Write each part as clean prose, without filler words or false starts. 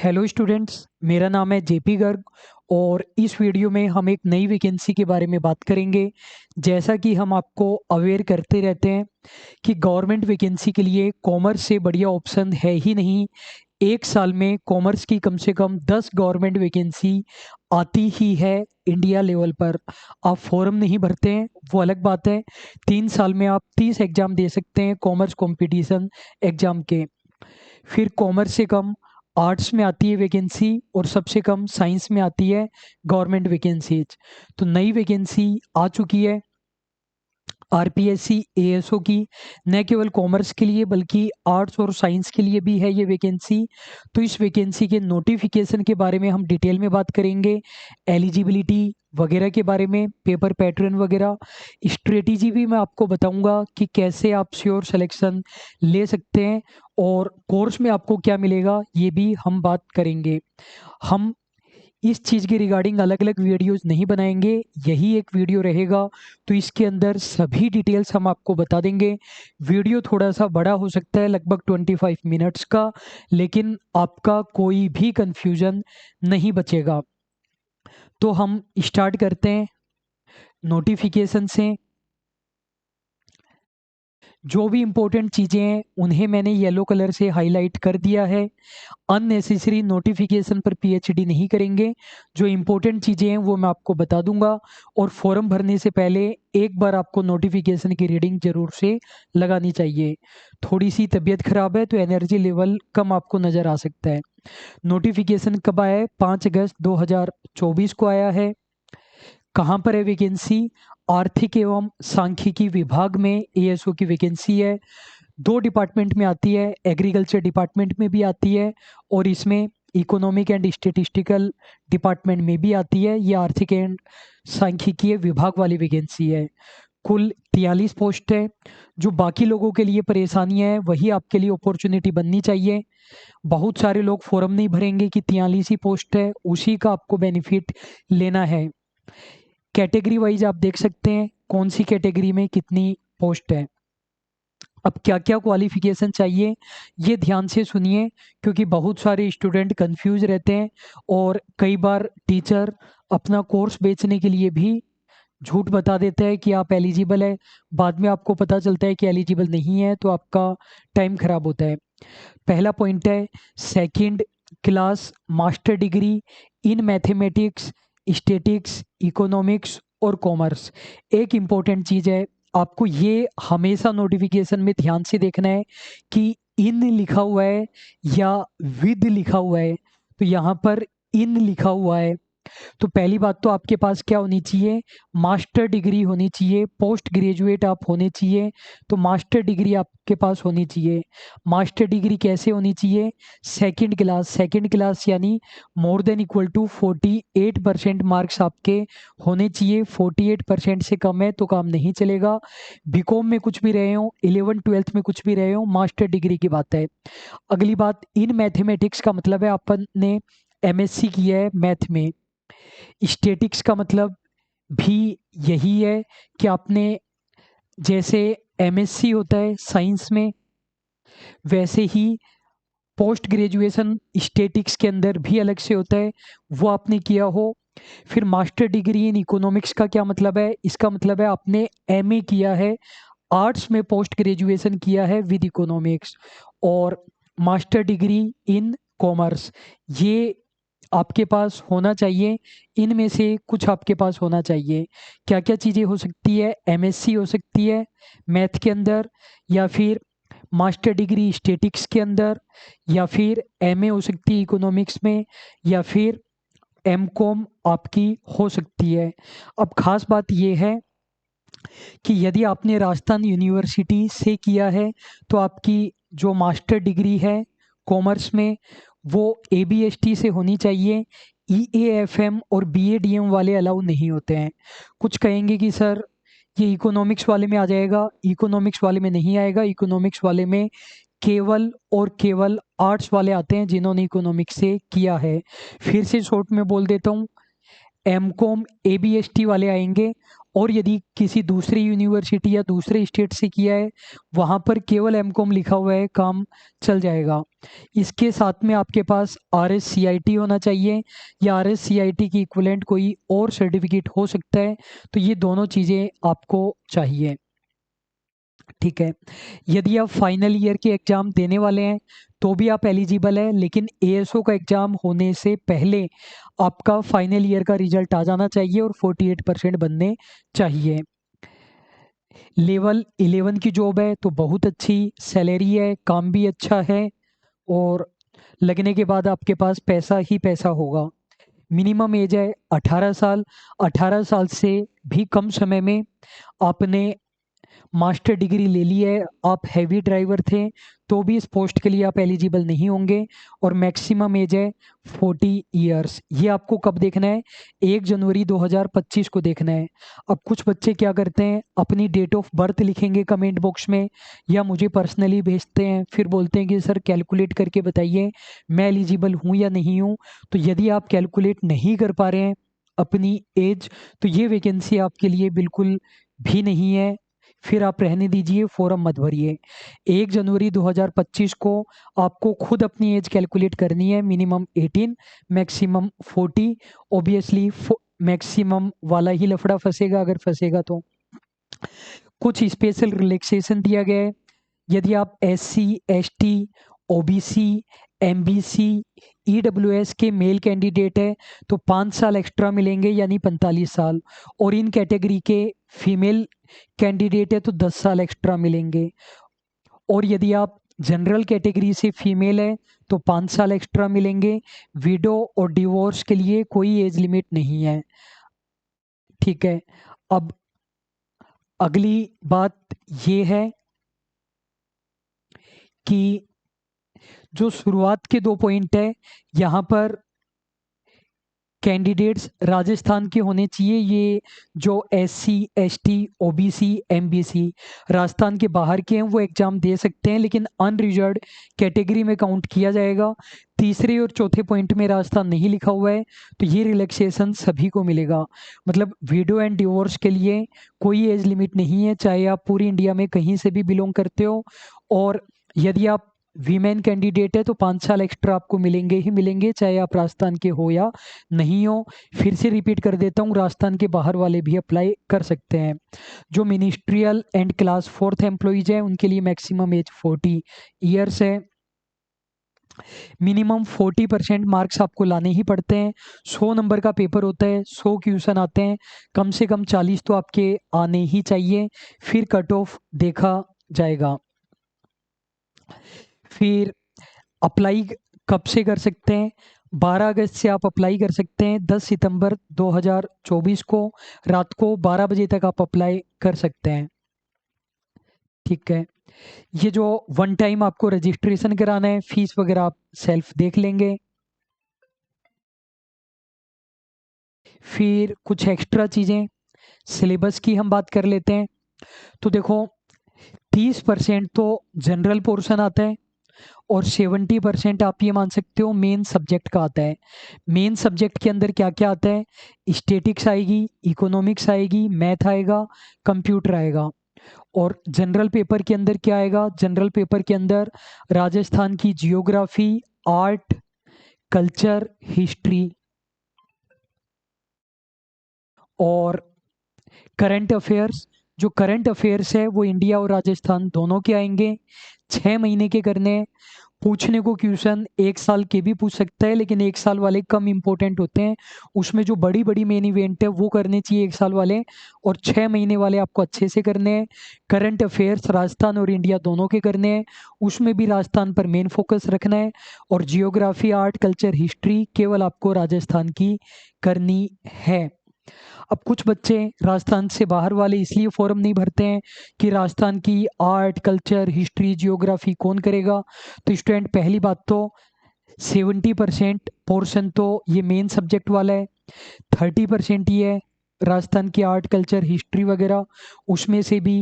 Hello students, मेरा नाम है जेपी गर्ग और इस वीडियो में हम एक नई वैकेंसी के बारे में बात करेंगे। जैसा कि हम आपको अवेयर करते रहते हैं कि गवर्नमेंट वैकेंसी के लिए कॉमर्स से बढ़िया ऑप्शन है ही नहीं। एक साल में कॉमर्स की कम से कम 10 गवर्नमेंट वैकेंसी आती ही है इंडिया लेवल पर। आप फॉर्म नहीं भरते हैं वो अलग बात है। 3 साल में आप 30 एग्ज़ाम दे सकते हैं कॉमर्स कंपटीशन एग्ज़ाम के। फिर कॉमर्स से कम आर्ट्स में आती है वैकेंसी और सबसे कम साइंस में आती है गवर्नमेंट वैकेंसीज। तो नई वैकेंसी आ चुकी है आरपीएससी एएसओ की, न केवल कॉमर्स के लिए बल्कि आर्ट्स और साइंस के लिए भी है ये वैकेंसी। तो इस वैकेंसी के नोटिफिकेशन के बारे में हम डिटेल में बात करेंगे, एलिजिबिलिटी वगैरह के बारे में, पेपर पैटर्न वगैरह, स्ट्रेटेजी भी मैं आपको बताऊंगा कि कैसे आप श्योर सिलेक्शन ले सकते हैं और कोर्स में आपको क्या मिलेगा ये भी हम बात करेंगे। हम इस चीज़ के रिगार्डिंग अलग अलग वीडियोस नहीं बनाएंगे, यही एक वीडियो रहेगा। तो इसके अंदर सभी डिटेल्स हम आपको बता देंगे। वीडियो थोड़ा सा बड़ा हो सकता है, लगभग 25 मिनट्स का, लेकिन आपका कोई भी कंफ्यूजन नहीं बचेगा। तो हम स्टार्ट करते हैं नोटिफिकेशन से। जो भी इम्पोर्टेंट चीज़ें हैं उन्हें मैंने येलो कलर से हाईलाइट कर दिया है। अननेसेसरी नोटिफिकेशन पर पीएचडी नहीं करेंगे। जो इम्पोर्टेंट चीज़ें हैं वो मैं आपको बता दूंगा और फॉर्म भरने से पहले एक बार आपको नोटिफिकेशन की रीडिंग जरूर से लगानी चाहिए। थोड़ी सी तबीयत खराब है तो एनर्जी लेवल कम आपको नज़र आ सकता है। नोटिफिकेशन कब आया है? 5 अगस्त 2024 को आया है। कहाँ पर है वैकेंसी? आर्थिक एवं सांख्यिकी विभाग में एएसओ की वैकेंसी है। 2 डिपार्टमेंट में आती है, एग्रीकल्चर डिपार्टमेंट में भी आती है और इसमें इकोनॉमिक एंड स्टेटिस्टिकल डिपार्टमेंट में भी आती है। ये आर्थिक एंड सांख्यिकीय विभाग वाली वैकेंसी है। कुल 43 पोस्ट है। जो बाकी लोगों के लिए परेशानियां है वही आपके लिए अपॉर्चुनिटी बननी चाहिए। बहुत सारे लोग फॉर्म नहीं भरेंगे कि 43 ही पोस्ट है, उसी का आपको बेनिफिट लेना है। कैटेगरी वाइज आप देख सकते हैं कौन सी कैटेगरी में कितनी पोस्ट है। अब क्या क्या क्वालिफिकेशन चाहिए ये ध्यान से सुनिए, क्योंकि बहुत सारे स्टूडेंट कंफ्यूज रहते हैं और कई बार टीचर अपना कोर्स बेचने के लिए भी झूठ बता देता है कि आप एलिजिबल है, बाद में आपको पता चलता है कि एलिजिबल नहीं है, तो आपका टाइम खराब होता है। पहला पॉइंट है second class master degree in mathematics, statics, economics और कॉमर्स। एक इम्पोर्टेंट चीज़ है, आपको ये हमेशा नोटिफिकेशन में ध्यान से देखना है कि इन लिखा हुआ है या विद लिखा हुआ है। तो यहाँ पर इन लिखा हुआ है, तो पहली बात तो आपके पास क्या होनी चाहिए? मास्टर डिग्री होनी चाहिए। पोस्ट ग्रेजुएट आप होने चाहिए, तो मास्टर डिग्री आपके पास होनी चाहिए। मास्टर डिग्री कैसे होनी चाहिए? सेकंड क्लास यानी more than equal to 48% marks आपके होने चाहिए। 48% से कम है तो काम नहीं चलेगा। बीकॉम में कुछ भी रहे हो, 11th-12th में कुछ भी रहे हो, मास्टर डिग्री की बात है। अगली बात, इन मैथमेटिक्स का मतलब है अपन ने एमएससी किया है मैथ में। स्टैटिक्स का मतलब भी यही है कि आपने, जैसे एमएससी होता है साइंस में, वैसे ही पोस्ट ग्रेजुएशन स्टैटिक्स के अंदर भी अलग से होता है, वो आपने किया हो। फिर मास्टर डिग्री इन इकोनॉमिक्स का क्या मतलब है? इसका मतलब है आपने एमए किया है, आर्ट्स में पोस्ट ग्रेजुएशन किया है विद इकोनॉमिक्स। और मास्टर डिग्री इन कॉमर्स, ये आपके पास होना चाहिए। इनमें से कुछ आपके पास होना चाहिए। क्या क्या चीज़ें हो सकती है? एमएससी हो सकती है मैथ के अंदर, या फिर मास्टर डिग्री स्टैटिक्स के अंदर, या फिर एमए हो सकती है इकोनॉमिक्स में, या फिर एमकॉम आपकी हो सकती है। अब खास बात यह है कि यदि आपने राजस्थान यूनिवर्सिटी से किया है तो आपकी जो मास्टर डिग्री है कॉमर्स में वो एबीएसटी से होनी चाहिए। ईएएफएम और बीएडीएम वाले अलाउ नहीं होते हैं। कुछ कहेंगे कि सर ये इकोनॉमिक्स वाले में आ जाएगा, इकोनॉमिक्स वाले में नहीं आएगा। इकोनॉमिक्स वाले में केवल और केवल आर्ट्स वाले आते हैं जिन्होंने इकोनॉमिक्स से किया है। फिर से शॉर्ट में बोल देता हूँ, एमकॉम एबीएसटी वाले आएंगे और यदि किसी दूसरी यूनिवर्सिटी या दूसरे स्टेट से किया है वहाँ पर केवल एमकॉम लिखा हुआ है, काम चल जाएगा। इसके साथ में आपके पास RSCIT होना चाहिए या RSCIT की इक्विवेलेंट कोई और सर्टिफिकेट हो सकता है। तो ये दोनों चीज़ें आपको चाहिए, ठीक है। यदि आप फाइनल ईयर के एग्ज़ाम देने वाले हैं तो भी आप एलिजिबल है, लेकिन ASO का एग्ज़ाम होने से पहले आपका फाइनल ईयर का रिजल्ट आ जाना चाहिए और 48% बनने चाहिए। लेवल 11 की जॉब है तो बहुत अच्छी सैलरी है, काम भी अच्छा है और लगने के बाद आपके पास पैसा ही पैसा होगा। मिनिमम एज है 18 साल। 18 साल से भी कम समय में आपने मास्टर डिग्री ले ली है, आप हैवी ड्राइवर थे तो भी इस पोस्ट के लिए आप एलिजिबल नहीं होंगे। और मैक्सिमम एज है 40 इयर्स। ये आपको कब देखना है? 1 जनवरी 2025 को देखना है। अब कुछ बच्चे क्या करते हैं, अपनी डेट ऑफ बर्थ लिखेंगे कमेंट बॉक्स में या मुझे पर्सनली भेजते हैं, फिर बोलते हैं कि सर कैलकुलेट करके बताइए मैं एलिजिबल हूँ या नहीं हूँ। तो यदि आप कैलकुलेट नहीं कर पा रहे हैं अपनी एज तो ये वैकेंसी आपके लिए बिल्कुल भी नहीं है, फिर आप रहने दीजिए, फॉर्म मत भरिए। 1 जनवरी 2025 को आपको खुद अपनी एज कैलकुलेट करनी है। Minimum 18, maximum 40। ऑब्वियसली मैक्सिमम वाला ही लफड़ा फंसेगा अगर फंसेगा तो। कुछ स्पेशल रिलैक्सेशन दिया गया है। यदि आप SC ST OBC MBC EWS के मेल कैंडिडेट है तो 5 साल एक्स्ट्रा मिलेंगे यानी 45 साल, और इन कैटेगरी के फीमेल कैंडिडेट है तो 10 साल एक्स्ट्रा मिलेंगे। और यदि आप जनरल कैटेगरी से फीमेल है तो 5 साल एक्स्ट्रा मिलेंगे। विडो और डिवोर्स के लिए कोई एज लिमिट नहीं है, ठीक है। अब अगली बात ये है कि जो शुरुआत के 2 पॉइंट है यहाँ पर कैंडिडेट्स राजस्थान के होने चाहिए। ये जो SC ST OBC MBC Rajasthan के बाहर के हैं वो एग्ज़ाम दे सकते हैं, लेकिन अनरिजर्व्ड कैटेगरी में काउंट किया जाएगा। तीसरे और चौथे पॉइंट में राजस्थान नहीं लिखा हुआ है तो ये रिलैक्सेशन सभी को मिलेगा। मतलब विडो एंड डिवोर्स के लिए कोई एज लिमिट नहीं है, चाहे आप पूरी इंडिया में कहीं से भी बिलोंग करते हो। और यदि आप वीमेन कैंडिडेट है तो 5 साल एक्स्ट्रा आपको मिलेंगे ही मिलेंगे, चाहे आप राजस्थान के हो या नहीं हो। फिर से रिपीट कर देता हूँ, राजस्थान के बाहर वाले भी अप्लाई कर सकते हैं। जो ministerial and class 4th employees है उनके लिए मैक्सिमम एज 40 इयर्स है। मिनिमम 40% मार्क्स आपको लाने ही पड़ते हैं। 100 नंबर का पेपर होता है, 100 क्वेश्चन आते हैं, कम से कम 40 तो आपके आने ही चाहिए, फिर कट ऑफ देखा जाएगा। फिर अप्लाई कब से कर सकते हैं? 12 अगस्त से आप अप्लाई कर सकते हैं। 10 सितंबर 2024 को रात को 12 बजे तक आप अप्लाई कर सकते हैं, ठीक है। ये जो वन टाइम आपको रजिस्ट्रेशन कराना है, फीस वगैरह आप सेल्फ देख लेंगे। फिर कुछ एक्स्ट्रा चीज़ें, सिलेबस की हम बात कर लेते हैं। तो देखो 30% तो जनरल पोर्शन आता है और 70% आप ये मान सकते हो मेन सब्जेक्ट का आता है। मेन सब्जेक्ट के अंदर क्या क्या आता है? स्टैटिक्स आएगी, इकोनॉमिक्स आएगी, मैथ आएगा, कंप्यूटर आएगा। और जनरल पेपर के अंदर क्या आएगा? जनरल पेपर के अंदर राजस्थान की जियोग्राफी, आर्ट, कल्चर, हिस्ट्री और करंट अफेयर्स। जो करंट अफेयर्स है वो इंडिया और राजस्थान दोनों के आएंगे। 6 महीने के करने हैं। पूछने को क्वेश्चन 1 साल के भी पूछ सकता है, लेकिन 1 साल वाले कम इंपॉर्टेंट होते हैं। उसमें जो बड़ी बड़ी मेन इवेंट है वो करने चाहिए 1 साल वाले, और 6 महीने वाले आपको अच्छे से करने हैं। करंट अफेयर्स राजस्थान और इंडिया दोनों के करने हैं, उसमें भी राजस्थान पर मेन फोकस रखना है। और जियोग्राफी, आर्ट, कल्चर, हिस्ट्री केवल आपको राजस्थान की करनी है। अब कुछ बच्चे राजस्थान से बाहर वाले इसलिए फॉर्म नहीं भरते हैं कि राजस्थान की आर्ट, कल्चर, हिस्ट्री, जियोग्राफी कौन करेगा। तो स्टूडेंट पहली बात तो 70% पोर्शन तो ये मेन सब्जेक्ट वाला है, 30% ही है राजस्थान की आर्ट, कल्चर, हिस्ट्री वगैरह, उसमें से भी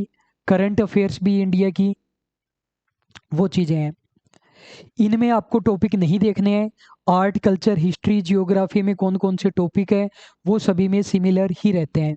करंट अफेयर्स भी इंडिया की, वो चीज़ें हैं। इनमें आपको टॉपिक नहीं देखने हैं। आर्ट, कल्चर, हिस्ट्री, जियोग्राफी में कौन कौन से टॉपिक है वो सभी में सिमिलर ही रहते हैं।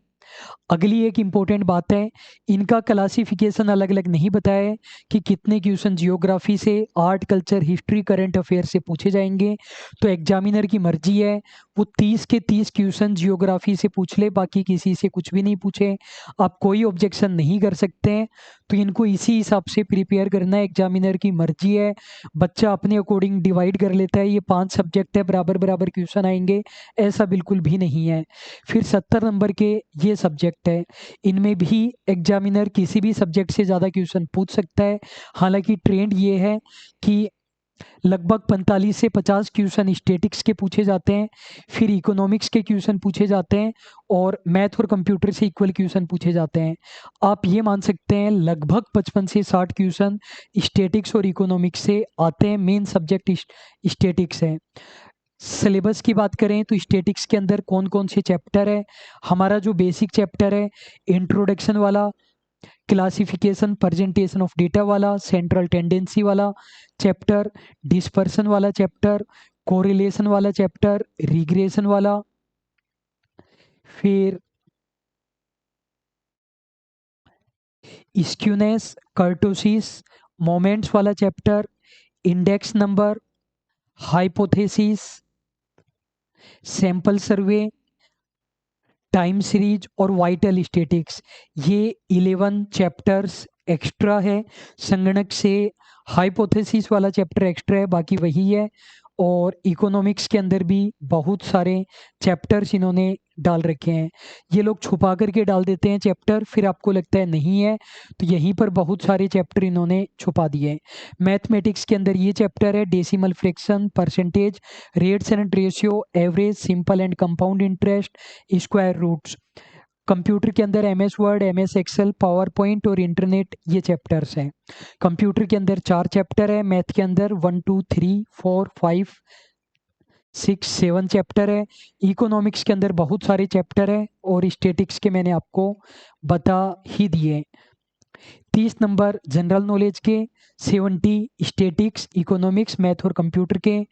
अगली एक इम्पोर्टेंट बात है, इनका क्लासिफिकेशन अलग अलग नहीं बताया है कि कितने क्वेश्चन जियोग्राफी से, art, culture, history, current affair से पूछे जाएंगे। तो एग्जामिनर की मर्जी है, वो 30 के 30 क्वेश्चन जियोग्राफी से पूछ ले, बाकी किसी से कुछ भी नहीं पूछे। आप कोई ऑब्जेक्शन नहीं कर सकते हैं। तो इनको इसी हिसाब से प्रिपेयर करना है, एग्जामिनर की मर्जी है। बच्चा अपने अकॉर्डिंग डिवाइड कर लेता है, ये 5 सब्जेक्ट है, बराबर बराबर क्वेश्चन आएंगे, ऐसा बिल्कुल भी नहीं है। फिर 70 नंबर के ये सब्जेक्ट है, इनमें भी एग्जामिनर किसी भी सब्जेक्ट से ज़्यादा क्वेश्चन पूछ सकता है। हालांकि ट्रेंड ये है कि लगभग 45 से 50 क्वेश्चन स्टैटिक्स के पूछे जाते हैं, फिर इकोनॉमिक्स के क्वेश्चन पूछे जाते हैं, और मैथ और कंप्यूटर से इक्वल क्वेश्चन पूछे जाते हैं। आप ये मान सकते हैं लगभग 55 से 60 क्वेश्चन स्टैटिक्स और इकोनॉमिक्स से आते हैं। मेन सब्जेक्ट स्टैटिक्स है। सिलेबस की बात करें तो स्टैटिक्स के अंदर कौन कौन से चैप्टर है, हमारा जो बेसिक चैप्टर है इंट्रोडक्शन वाला, क्लासिफिकेशन प्रेजेंटेशन ऑफ डेटा वाला, सेंट्रल टेंडेंसी वाला चैप्टर, डिस्पर्सन वाला चैप्टर, कोरिलेशन वाला चैप्टर, रिग्रेशन वाला, फिर स्क्यूनेस, कर्टोसिस, मोमेंट्स वाला chapter, index number, hypothesis, sample survey, time series और वाइटल स्टैटिक्स, ये 11 चैप्टर्स एक्स्ट्रा है। संगणक से हाइपोथेसिस वाला चैप्टर एक्स्ट्रा है, बाकी वही है। और इकोनॉमिक्स के अंदर भी बहुत सारे चैप्टर्स इन्होंने डाल रखे हैं। ये लोग छुपा करके डाल देते हैं चैप्टर, फिर आपको लगता है नहीं है, तो यहीं पर बहुत सारे चैप्टर इन्होंने छुपा दिए हैं। मैथमेटिक्स के अंदर ये चैप्टर है, decimal fraction, percentage, rates and ratio, average, simple and compound interest, square roots. Computer के अंदर MS Word, MS Excel, PowerPoint और इंटरनेट, ये चैप्टर्स हैं। कंप्यूटर के अंदर 4 चैप्टर है, मैथ के अंदर 1 2 3 4 5 6 7 चैप्टर है। इकोनॉमिक्स के अंदर बहुत सारे चैप्टर है, और स्टैटिक्स के मैंने आपको बता ही दिए। 30 नंबर जनरल नॉलेज के, 70 स्टैटिक्स, इकोनॉमिक्स, मैथ और कंप्यूटर के।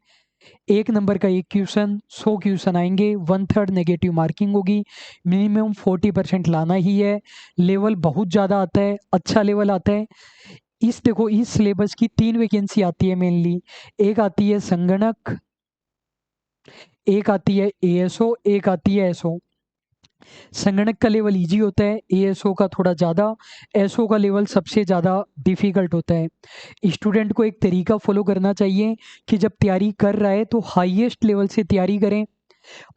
1 नंबर का एक क्वेश्चन, 100 क्वेश्चन आएंगे, 1/3 नेगेटिव मार्किंग होगी, मिनिमम 40% लाना ही है। लेवल बहुत ज़्यादा आता है, अच्छा लेवल आता है। देखो इस सिलेबस की 3 वैकेंसी आती है मेनली। एक आती है संगणक, एक आती है एएसओ, एक आती है एसओ। संगणक का लेवल इजी होता है, एएसओ का थोड़ा ज़्यादा, एसओ का लेवल सबसे ज़्यादा डिफ़िकल्ट होता है। स्टूडेंट को एक तरीका फॉलो करना चाहिए कि जब तैयारी कर रहा है तो हाईएस्ट लेवल से तैयारी करें।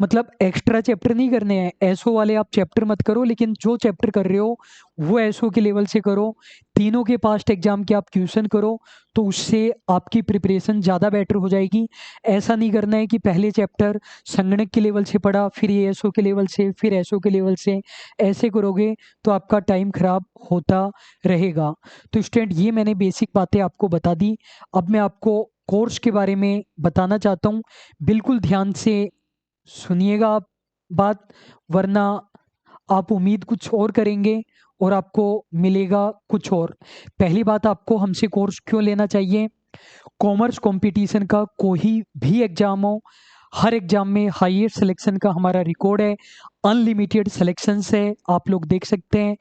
मतलब एक्स्ट्रा चैप्टर नहीं करने हैं, एसओ वाले आप चैप्टर मत करो, लेकिन जो चैप्टर कर रहे हो वो एसओ के लेवल से करो। तीनों के पास्ट एग्जाम के आप क्वेश्चन करो, तो उससे आपकी प्रिपरेशन ज़्यादा बेटर हो जाएगी। ऐसा नहीं करना है कि पहले चैप्टर संगणक के लेवल से पढ़ा, फिर ये एसओ के लेवल से, फिर एसओ के लेवल से, ऐसे करोगे तो आपका टाइम खराब होता रहेगा। तो स्टूडेंट ये मैंने बेसिक बातें आपको बता दी। अब मैं आपको कोर्स के बारे में बताना चाहता हूँ, बिल्कुल ध्यान से सुनिएगा आप बात, वरना आप उम्मीद कुछ और करेंगे और आपको मिलेगा कुछ और। पहली बात, आपको हमसे कोर्स क्यों लेना चाहिए? कॉमर्स कंपटीशन का कोई भी एग्जाम हो, हर एग्जाम में हाईएस्ट सिलेक्शन का हमारा रिकॉर्ड है, अनलिमिटेड सिलेक्शंस है, आप लोग देख सकते हैं।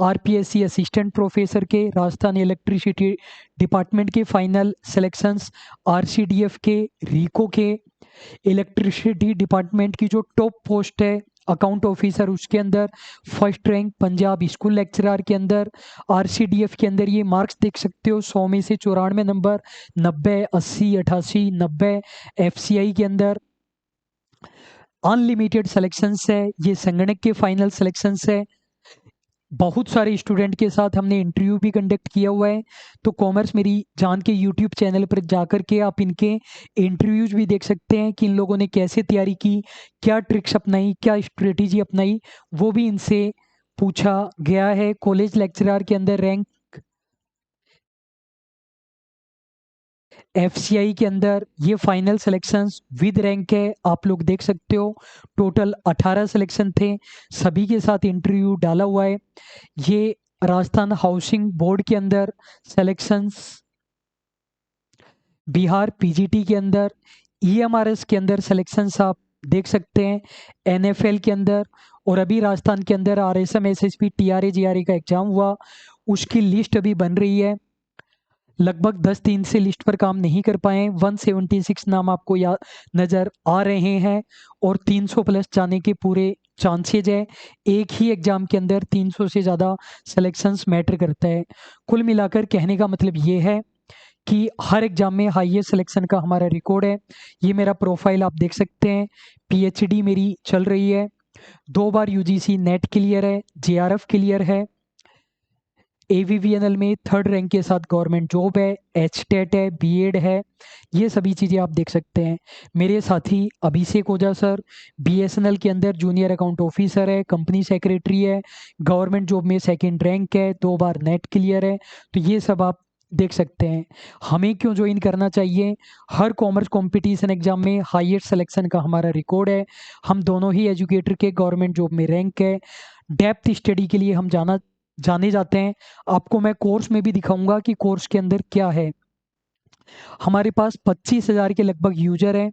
आरपीएससी असिस्टेंट प्रोफेसर के, राजस्थान इलेक्ट्रिसिटी डिपार्टमेंट के फाइनल सिलेक्शंस, आरसीडीएफ के, रीको के, इलेक्ट्रिसिटी डिपार्टमेंट की जो टॉप पोस्ट है अकाउंट ऑफिसर, उसके अंदर first rank Punjab school lecturer के अंदर। आरसीडीएफ के अंदर ये मार्क्स देख सकते हो, 100 में से 94 नंबर, 90, 80, 88, 90। एफसीआई के अंदर अनलिमिटेड सिलेक्शंस है, ये संगणक के फाइनल सिलेक्शंस है। बहुत सारे स्टूडेंट के साथ हमने इंटरव्यू भी कंडक्ट किया हुआ है। तो कॉमर्स मेरी जान के यूट्यूब चैनल पर जाकर के आप इनके इंटरव्यूज भी देख सकते हैं कि इन लोगों ने कैसे तैयारी की, क्या ट्रिक्स अपनाई, क्या स्ट्रेटेजी अपनाई, वो भी इनसे पूछा गया है। कॉलेज लेक्चरर के अंदर रैंक, एफसीआई के अंदर ये फाइनल सिलेक्शंस विद रैंक है, आप लोग देख सकते हो। टोटल 18 सिलेक्शन थे, सभी के साथ इंटरव्यू डाला हुआ है। ये राजस्थान हाउसिंग बोर्ड के अंदर सिलेक्शंस, बिहार पीजीटी के अंदर, ईएमआरएस के अंदर सिलेक्शंस आप देख सकते हैं NFL के अंदर, और अभी राजस्थान के अंदर RSM SSB TRA GRA का एग्जाम हुआ, उसकी लिस्ट अभी बन रही है। लगभग 10 दिन से लिस्ट पर काम नहीं कर पाए। 176 नाम आपको नज़र आ रहे हैं और 300 प्लस जाने के पूरे चांसेज है। एक ही एग्जाम के अंदर 300 से ज़्यादा सिलेक्शंस मैटर करता है। कुल मिलाकर कहने का मतलब ये है कि हर एग्जाम में हाईएस्ट सिलेक्शन का हमारा रिकॉर्ड है। ये मेरा प्रोफाइल आप देख सकते हैं। PhD मेरी चल रही है, 2 बार UGC नेट क्लियर है, JRF क्लियर है, AVVNL में 3rd रैंक के साथ गवर्नमेंट जॉब है, HTET है, B.Ed है। ये सभी चीज़ें आप देख सकते हैं। मेरे साथी अभिषेक ओझा सर BSNL के अंदर जूनियर अकाउंट ऑफिसर है, कंपनी सेक्रेटरी है, गवर्नमेंट जॉब में 2nd रैंक है, 2 बार नेट क्लियर है। तो ये सब आप देख सकते हैं। हमें क्यों ज्वाइन करना चाहिए? हर कॉमर्स कंपटीशन एग्जाम में हाईएस्ट सिलेक्शन का हमारा रिकॉर्ड है। हम दोनों ही एजुकेटर के गवर्नमेंट जॉब में रैंक है। डेप्थ स्टडी के लिए हम जाने जाते हैं। आपको मैं कोर्स में भी दिखाऊंगा कि कोर्स के अंदर क्या है। हमारे पास 25,000 के लगभग यूजर हैं।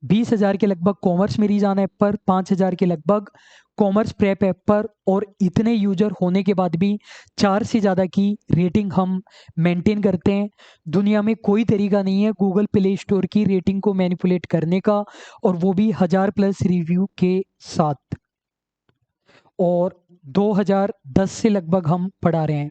20,000 के लगभग कॉमर्स मेरीजान ऐप पर, 5,000 के लगभग कॉमर्स प्रेप ऐप पर, और इतने यूजर होने के बाद भी 4 से ज़्यादा की रेटिंग हम मेंटेन करते हैं। दुनिया में कोई तरीका नहीं है गूगल प्ले स्टोर की रेटिंग को मैनिपुलेट करने का, और वो भी 1000+ रिव्यू के साथ। और 2010 से लगभग हम पढ़ा रहे हैं।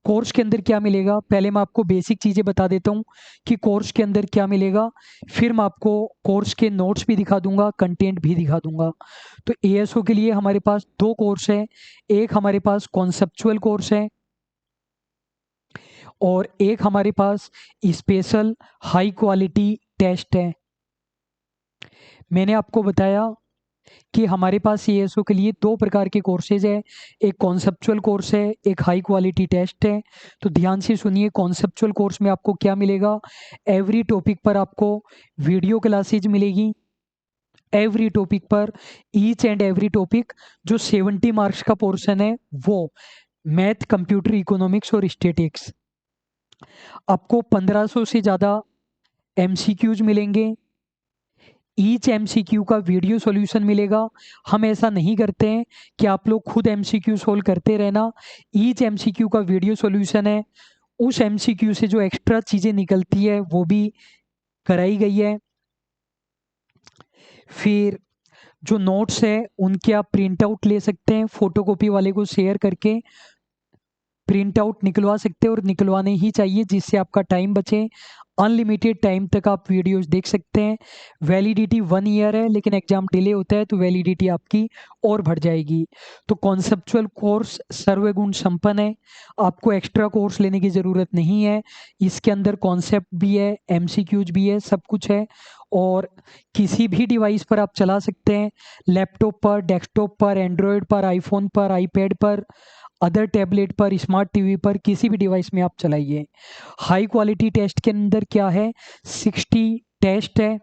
कोर्स के अंदर क्या मिलेगा, पहले मैं आपको बेसिक चीज़ें बता देता हूँ कि कोर्स के अंदर क्या मिलेगा, फिर मैं आपको कोर्स के नोट्स भी दिखा दूंगा, कंटेंट भी दिखा दूंगा। तो ASO के लिए हमारे पास 2 कोर्स है। एक हमारे पास कॉन्सेप्चुअल कोर्स है और एक हमारे पास स्पेशल हाई क्वालिटी टेस्ट है। मैंने आपको बताया कि हमारे पास ASO के लिए 2 प्रकार के कोर्सेज है। एक कॉन्सेप्चुअल कोर्स है, एक हाई क्वालिटी टेस्ट है। तो ध्यान से सुनिए, कॉन्सेप्चुअल कोर्स में आपको क्या मिलेगा, एवरी टॉपिक पर आपको वीडियो क्लासेज मिलेगी। एवरी टॉपिक पर, ईच एंड एवरी टॉपिक, जो 70 मार्क्स का पोर्शन है वो मैथ, कंप्यूटर, इकोनॉमिक्स और स्टेटिक्स। आपको 1500 से ज़्यादा MCQs मिलेंगे। ईच MCQ का वीडियो सॉल्यूशन मिलेगा। हम ऐसा नहीं करते हैं कि आप लोग खुद MCQ सोल्व करते रहना। ईच MCQ का वीडियो सॉल्यूशन है। उस MCQ से जो एक्स्ट्रा चीज़ें निकलती है वो भी कराई गई है। फिर जो नोट्स है उनके आप प्रिंट आउट ले सकते हैं, फोटोकॉपी वाले को शेयर करके प्रिंट आउट निकलवा सकते हैं, और निकलवाने ही चाहिए जिससे आपका टाइम बचे। अनलिमिटेड टाइम तक आप वीडियोस देख सकते हैं। वैलिडिटी 1 ईयर है, लेकिन एग्जाम डिले होता है तो वैलिडिटी आपकी और बढ़ जाएगी। तो कॉन्सेप्चुअल कोर्स सर्वगुण संपन्न है, आपको एक्स्ट्रा कोर्स लेने की ज़रूरत नहीं है। इसके अंदर कॉन्सेप्ट भी है, MCQs भी है, सब कुछ है, और किसी भी डिवाइस पर आप चला सकते हैं। लैपटॉप पर, डेस्कटॉप पर, एंड्रॉयड पर, आईफोन पर, आईपैड पर, अदर टैबलेट पर, स्मार्ट टीवी पर, किसी भी डिवाइस में आप चलाइए। हाई क्वालिटी टेस्ट के अंदर क्या है, 60 टेस्ट है।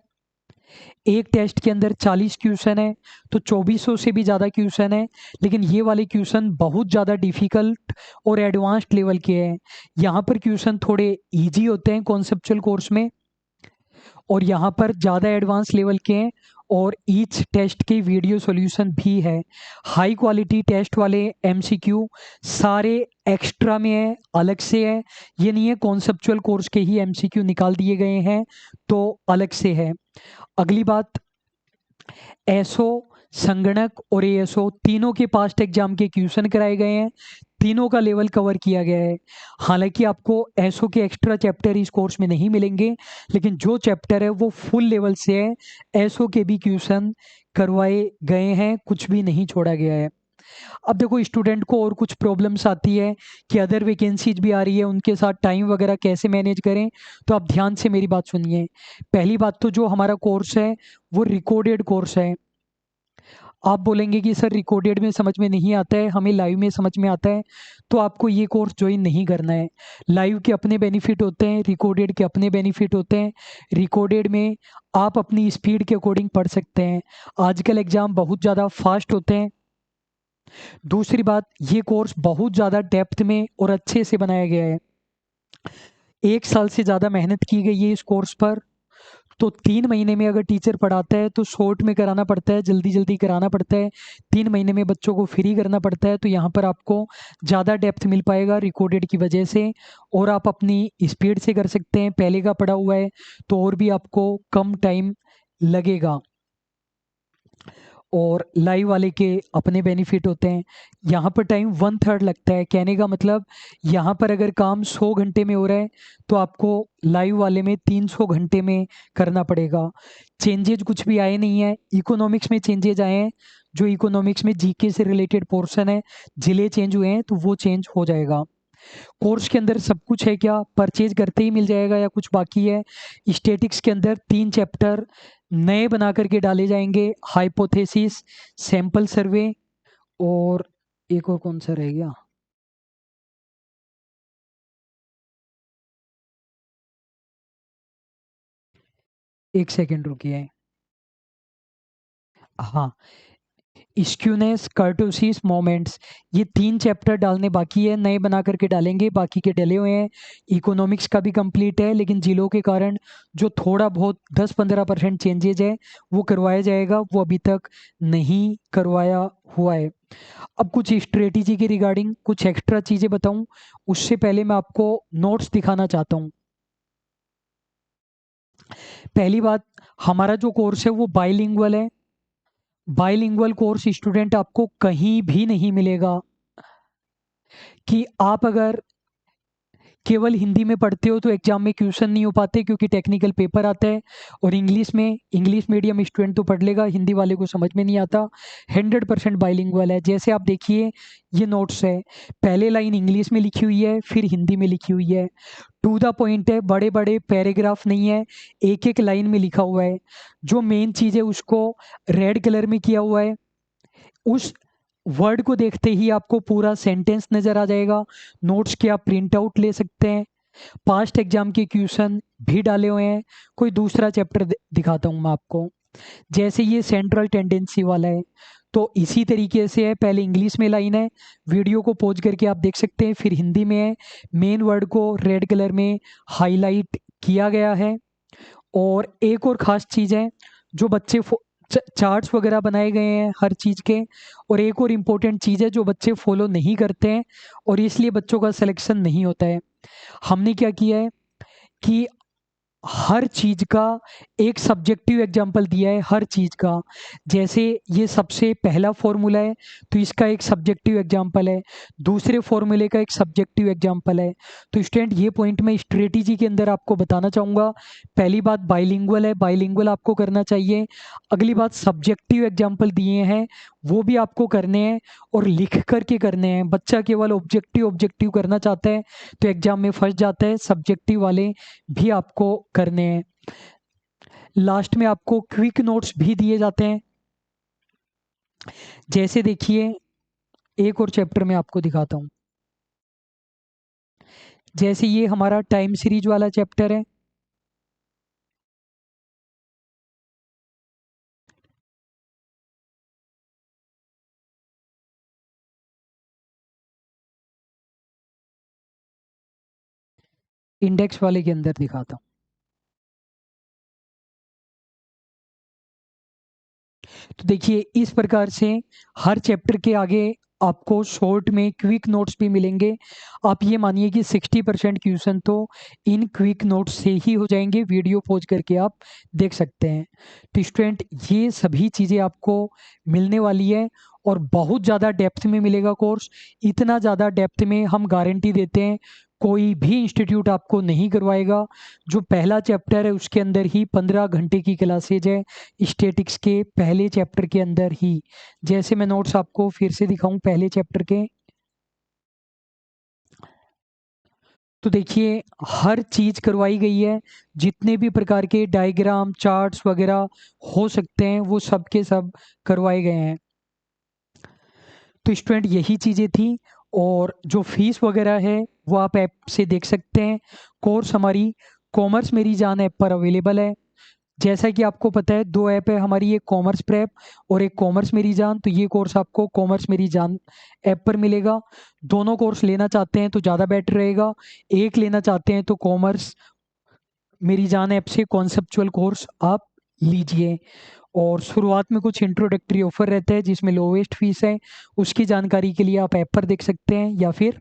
एक टेस्ट के अंदर 40 क्वेश्चन है, तो 2400 से भी ज़्यादा क्वेश्चन है। लेकिन ये वाले क्वेश्चन बहुत ज़्यादा डिफ़िकल्ट और एडवांस्ड लेवल के हैं। यहाँ पर क्वेश्चन थोड़े इजी होते हैं कॉन्सेप्चुअल कोर्स में, और यहाँ पर ज़्यादा एडवांस लेवल के हैं, और ईच टेस्ट की वीडियो सॉल्यूशन भी है। हाई क्वालिटी टेस्ट वाले MCQ सारे एक्स्ट्रा में है, अलग से है। ये नहीं है कॉन्सेप्चुअल कोर्स के ही MCQ निकाल दिए गए हैं तो अलग से है। अगली बात, एसओ, संगणक और ASO तीनों के पास्ट एग्जाम के क्वेश्चन कराए गए हैं, तीनों का लेवल कवर किया गया है। हालांकि आपको एसओ के एक्स्ट्रा चैप्टर इस कोर्स में नहीं मिलेंगे, लेकिन जो चैप्टर है वो फुल लेवल से है। एसओ के भी क्वेश्चन करवाए गए हैं, कुछ भी नहीं छोड़ा गया है। अब देखो, स्टूडेंट को और कुछ प्रॉब्लम्स आती है कि अदर वैकेंसीज भी आ रही है, उनके साथ टाइम वगैरह कैसे मैनेज करें। तो आप ध्यान से मेरी बात सुनिए। पहली बात तो जो हमारा कोर्स है वो रिकॉर्डेड कोर्स है। आप बोलेंगे कि सर रिकॉर्डेड में समझ में नहीं आता है, हमें लाइव में समझ में आता है, तो आपको ये कोर्स ज्वाइन नहीं करना है। लाइव के अपने बेनिफिट होते हैं, रिकॉर्डेड के अपने बेनिफिट होते हैं। रिकॉर्डेड में आप अपनी स्पीड के अकॉर्डिंग पढ़ सकते हैं। आजकल एग्ज़ाम बहुत ज़्यादा फास्ट होते हैं। दूसरी बात, ये कोर्स बहुत ज़्यादा डेप्थ में और अच्छे से बनाया गया है। 1 साल से ज़्यादा मेहनत की गई है इस कोर्स पर। तो 3 महीने में अगर टीचर पढ़ाता है तो शॉर्ट में कराना पड़ता है, जल्दी जल्दी कराना पड़ता है। 3 महीने में बच्चों को फ्री करना पड़ता है, तो यहाँ पर आपको ज़्यादा डेप्थ मिल पाएगा रिकॉर्डेड की वजह से, और आप अपनी स्पीड से कर सकते हैं। पहले का पढ़ा हुआ है तो और भी आपको कम टाइम लगेगा, और लाइव वाले के अपने बेनिफिट होते हैं। यहाँ पर टाइम 1/3 लगता है। कहने का मतलब यहाँ पर अगर काम 100 घंटे में हो रहा है तो आपको लाइव वाले में 300 घंटे में करना पड़ेगा। चेंजेज कुछ भी आए नहीं है, इकोनॉमिक्स में चेंजेज आए हैं। जो इकोनॉमिक्स में जीके से रिलेटेड पोर्शन है, जिले चेंज हुए हैं तो वो चेंज हो जाएगा। कोर्स के अंदर सब कुछ है क्या, परचेज करते ही मिल जाएगा या कुछ बाकी है? स्टैटिक्स के अंदर 3 चैप्टर नए बना करके डाले जाएंगे, हाइपोथेसिस, सैंपल सर्वे, और एक और कौन सा रह गया, एक सेकेंड रुकिए। हाँ, स्क्यूनेस, कर्टोसिस, मोमेंट्स, ये 3 चैप्टर डालने बाकी है, नए बना करके डालेंगे, बाकी के डले हुए हैं। इकोनॉमिक्स का भी कंप्लीट है, लेकिन जिलों के कारण जो थोड़ा बहुत 10-15% चेंजेज है वो करवाया जाएगा, वो अभी तक नहीं करवाया हुआ है। अब कुछ स्ट्रेटेजी के रिगार्डिंग कुछ एक्स्ट्रा चीज़ें बताऊं, उससे पहले मैं आपको नोट्स दिखाना चाहता हूं। पहली बात, हमारा जो कोर्स है वो बाइलिंगुअल है। बाइलिंगुअल कोर्स स्टूडेंट आपको कहीं भी नहीं मिलेगा। कि आप अगर केवल हिंदी में पढ़ते हो तो एग्जाम में क्वेश्चन नहीं हो पाते, क्योंकि टेक्निकल पेपर आता है, और इंग्लिश में इंग्लिश मीडियम स्टूडेंट तो पढ़ लेगा, हिंदी वाले को समझ में नहीं आता। 100% बाइलिंगुअल है। जैसे आप देखिए, ये नोट्स है, पहले लाइन इंग्लिश में लिखी हुई है, फिर हिंदी में लिखी हुई है। टू द पॉइंट है, बड़े बड़े पैराग्राफ नहीं है, एक एक लाइन में लिखा हुआ है। जो मेन चीज़ है उसको रेड कलर में किया हुआ है। उस वर्ड को देखते ही आपको पूरा सेंटेंस नजर आ जाएगा। नोट्स के आप प्रिंट आउट ले सकते हैं। पास्ट एग्जाम के क्वेश्चन भी डाले हुए हैं। कोई दूसरा चैप्टर दिखाता हूं मैं आपको। जैसे ये सेंट्रल टेंडेंसी वाला है, तो इसी तरीके से है। पहले इंग्लिश में लाइन है, वीडियो को पॉज करके आप देख सकते हैं, फिर हिंदी में है। मेन वर्ड को रेड कलर में हाईलाइट किया गया है। और एक और ख़ास चीज़ है, जो बच्चे चार्ट्स वगैरह बनाए गए हैं हर चीज़ के। और एक और इम्पोर्टेंट चीज़ है जो बच्चे फॉलो नहीं करते हैं, और इसलिए बच्चों का सिलेक्शन नहीं होता है। हमने क्या किया है कि हर चीज का एक सब्जेक्टिव एग्जाम्पल दिया है, हर चीज का। जैसे ये सबसे पहला फॉर्मूला है तो इसका एक सब्जेक्टिव एग्जाम्पल है, दूसरे फॉर्मूले का एक सब्जेक्टिव एग्जाम्पल है। तो स्टूडेंट, ये पॉइंट मैं स्ट्रेटेजी के अंदर आपको बताना चाहूँगा। पहली बात, बाइलिंगुअल है, बाइलिंगुअल आपको करना चाहिए। अगली बात, सब्जेक्टिव एग्जाम्पल दिए हैं, वो भी आपको करने हैं, और लिख करके करने हैं। बच्चा केवल ऑब्जेक्टिव ऑब्जेक्टिव करना चाहता है तो एग्जाम में फंस जाता है। सब्जेक्टिव वाले भी आपको करने हैं। लास्ट में आपको क्विक नोट्स भी दिए जाते हैं। जैसे देखिए, एक और चैप्टर में आपको दिखाता हूं। जैसे ये हमारा टाइम सीरीज वाला चैप्टर है। इंडेक्स वाले के अंदर दिखाता हूं। तो देखिए, इस प्रकार से हर चैप्टर के आगे आपको शॉर्ट में क्विक नोट्स भी मिलेंगे। आप ये मानिए कि 60% क्वेश्चन तो इन क्विक नोट्स से ही हो जाएंगे। वीडियो पॉज करके आप देख सकते हैं। तो स्टूडेंट, ये सभी चीज़ें आपको मिलने वाली है, और बहुत ज़्यादा डेप्थ में मिलेगा कोर्स। इतना ज़्यादा डेप्थ में हम गारंटी देते हैं कोई भी इंस्टीट्यूट आपको नहीं करवाएगा। जो पहला चैप्टर है उसके अंदर ही 15 घंटे की क्लासेज है, स्टैटिक्स के पहले चैप्टर के अंदर ही। जैसे मैं नोट्स आपको फिर से दिखाऊं पहले चैप्टर के, तो देखिए हर चीज करवाई गई है। जितने भी प्रकार के डायग्राम, चार्ट्स वगैरह हो सकते हैं वो सब के सब करवाए गए हैं। तो स्टूडेंट, यही चीज़ें थी। और जो फीस वगैरह है वो आप ऐप से देख सकते हैं। कोर्स हमारी कॉमर्स मेरी जान ऐप पर अवेलेबल है। जैसा कि आपको पता है, 2 ऐप है हमारी, एक कॉमर्स प्रेप और एक कॉमर्स मेरी जान। तो ये कोर्स आपको कॉमर्स मेरी जान ऐप पर मिलेगा। दोनों कोर्स लेना चाहते हैं तो ज़्यादा बेटर रहेगा। एक लेना चाहते हैं तो कॉमर्स मेरी जान ऐप से कॉन्सेप्चुअल कोर्स आप लीजिए। और शुरुआत में कुछ इंट्रोडक्टरी ऑफर रहता है जिसमें लोवेस्ट फीस है। उसकी जानकारी के लिए आप ऐप पर देख सकते हैं या फिर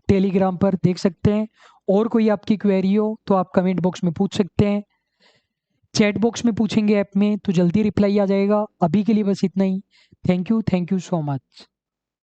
टेलीग्राम पर देख सकते हैं। और कोई आपकी क्वेरी हो तो आप कमेंट बॉक्स में पूछ सकते हैं। चैट बॉक्स में पूछेंगे ऐप में तो जल्दी रिप्लाई आ जाएगा। अभी के लिए बस इतना ही। Thank you so much.